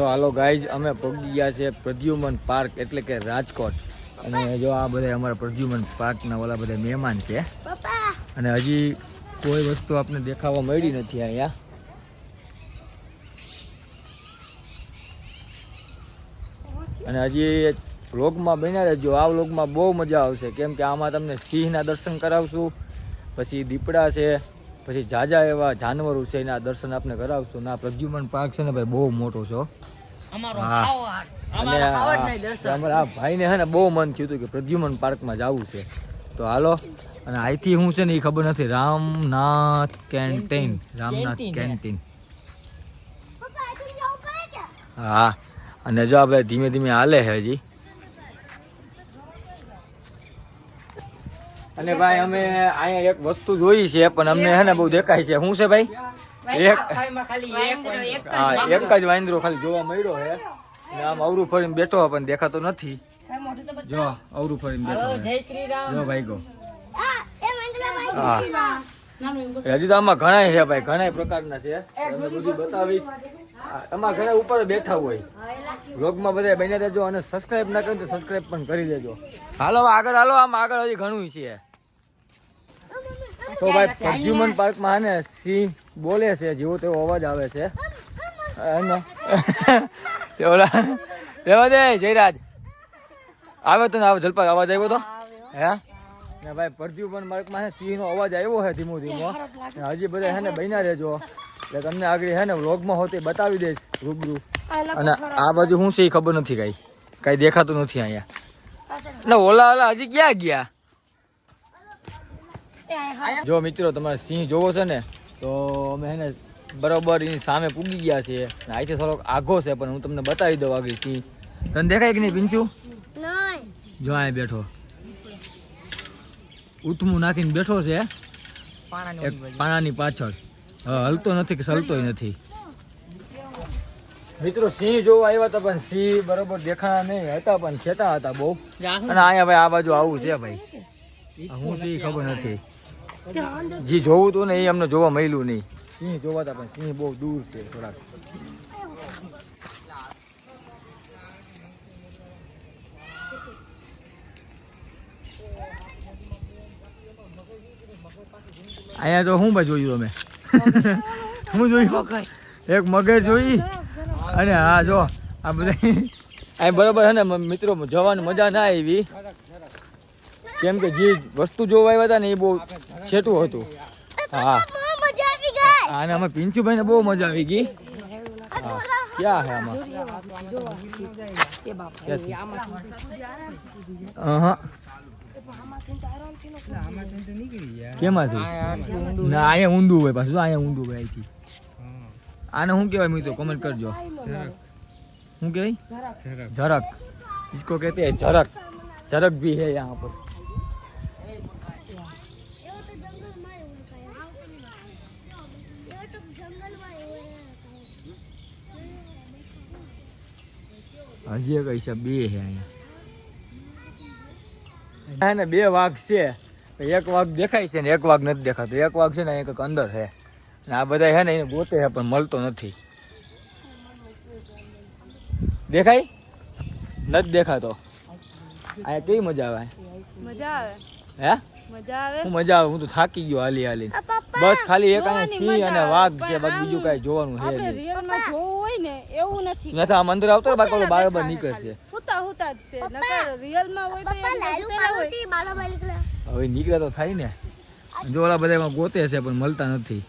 તો hello guys, અમે પહોંચી ગયા છે પ્રદ્યુમન પાર્ક એટલે કે રાજકોટ. અને જો આ બધા અમારા પ્રદ્યુમન પાર્કના ઓલા બધા મહેમાન છે અને હજી કોઈ વસ્તુ આપને દેખાવા મળી નથી અહીંયા. અને હજી વ્લોગમાં બન્યા રહેજો. આ વ્લોગમાં બહુ મજા આવશે, કેમ કે આમાં તમને સિંહના દર્શન કરાવશું, પછી દીપડા છે, પછી જાજા એવા જાનવરો છે એના દર્શન આપણે કરાવશું. ના પ્રદ્યુમન પાર્ક છે ને ભાઈ બહુ મોટો છે. હા, અને અમારા ભાઈને હે ને બહુ મન થયું હતું કે પ્રદ્યુમન પાર્કમાં જવું છે. તો હાલો. અને અહીંથી હું છે ને એ ખબર નથી, રામનાથ કેન્ટીન. હા, અને જો આપણે ધીમે ધીમે હાલે છે હજી. અને ભાઈ અમે અહીંયા એક વસ્તુ જોઈ છે પણ અમને હે ને બહુ દેખાય છે. શું છે ભાઈ? એક જ વાંદરો ખાલી જોવા મળ્યો છે. અને આમ અવરું ફરીને બેઠો પણ દેખાતો નથી. જો અવરું ફરીને બેઠો જો ભાઈ ગો. હા, હજી તો આમાં ઘણા છે ભાઈ, ઘણા પ્રકારના છે. બધું બતાવીશ. તમારા ઘરે ઉપર બેઠા હોય. વ્લોગમાં બધા બની રહેજો અને સબસ્ક્રાઇબ ના કરો તો સબસ્ક્રાઇબ પણ કરી દેજો. હાલો આગળ હાલો, આમ આગળ હજી ઘણું છે. તો ભાઈ પ્રદ્યુમન પાર્કમાં ને સિંહ બોલે છે, જેવો તેવો અવાજ આવે છે. રેવા દે જયરાજ આવે તો ને આવે જલપા અવાજ આવ્યો તો હે ને ભાઈ પ્રદ્યુમન પાર્કમાં સિંહનો અવાજ આવ્યો છે ધીમો ધીમો. હજી બધા હે ને બન્યા રહેજો એટલે તમને આગળ હે ને વ્લોગમાં હોતી બતાવી દઈશ રૂબરૂ. અને આ બાજુ શું છે એ ખબર નથી, કઈ દેખાતું નથી અહીંયા. એટલે ઓલા હજી ક્યાં ગયા? જો મિત્રો તમારે સિંહ જોવો છે ને તો અમે હે ને બરોબર એની સામે પૂગી ગયા છે. અહીંથી થોડોક આઘો છે પણ હું તમને બતાવી દઉં આગળ સિંહ. તને દેખાય કે નહીં પિંચુ? જો અહીં બેઠો ઉથમું નાખીને બેઠો છે પાણાની પાછળ. હલતો નથી કે સલતોય નથી. મિત્રો સિંહ જોવા આવ્યા હતા પણ સિંહ બરોબર દેખાણા નહીં હતા, પણ છેટા હતા બહુ. અને અહીંયા ભાઈ આ બાજુ આવું છે ભાઈ, હું સિંહ ખબર નથી. જે જોવું હતું ને એ અમને જોવા મળ્યું નહીં. સિંહ જોવા હતા પણ સિંહ બહુ દૂર છે થોડાક. અહીંયા તો શું ભાઈ જોયું અમે? હું જોયું એક મગર જોઈ. અને હા જો આ બધા અહીં બરોબર છે ને મિત્રો જવાની મજા ના આવી, કેમ કે જે વસ્તુ જોવા આવ્યા હતા ને એ બહુ છેટું હતું. હા, અને અમે પિંચુભાઈ ને બહુ મજા આવી ગઈ. હા, ક્યાં હે આમાં? કેમાંથી? ના અહીંયા ઊંધું હોય પાછું, અહીંયા ઊંધું હોય અહીંથી. આને શું કહેવાય મિત્રો કમેન્ટ કરજો. શું કહેવાય? ઝરક. इसको कहते हैं झरक. झरक भी है यहाँ पर. હજી એક છે, બે છે અહીંયા. ને બે વાઘ છે, એક વાઘ દેખાય છે ને એક વાઘ નથી દેખાતો. એક વાઘ છે ને એક અંદર છે ને આ બધા છે ને એને ગોતે છે પણ મળતો નથી. દેખાય નથી દેખાતો. અહીંયા કેવી મજા આવે? મજા આવે હે? મજા આવે. હું મજા આવે, હું તો થાકી ગયો હાલી હાલી. બસ ખાલી એક અહીંયા સિંહ અને વાઘ છે, બાકી બીજું કઈ જોવાનું છે નહીં. રિયલમાં જોવું હોય ને એવું નથી. નથી આમ અંદર આવતો બાકી બરાબર નીકળશે. હુતા હુતા જ છે, નકર રિયલમાં હોય તો હવે નીકળે તો થાય ને. જો ઓલા બધા એમાં ગોતે છે પણ મળતા નથી.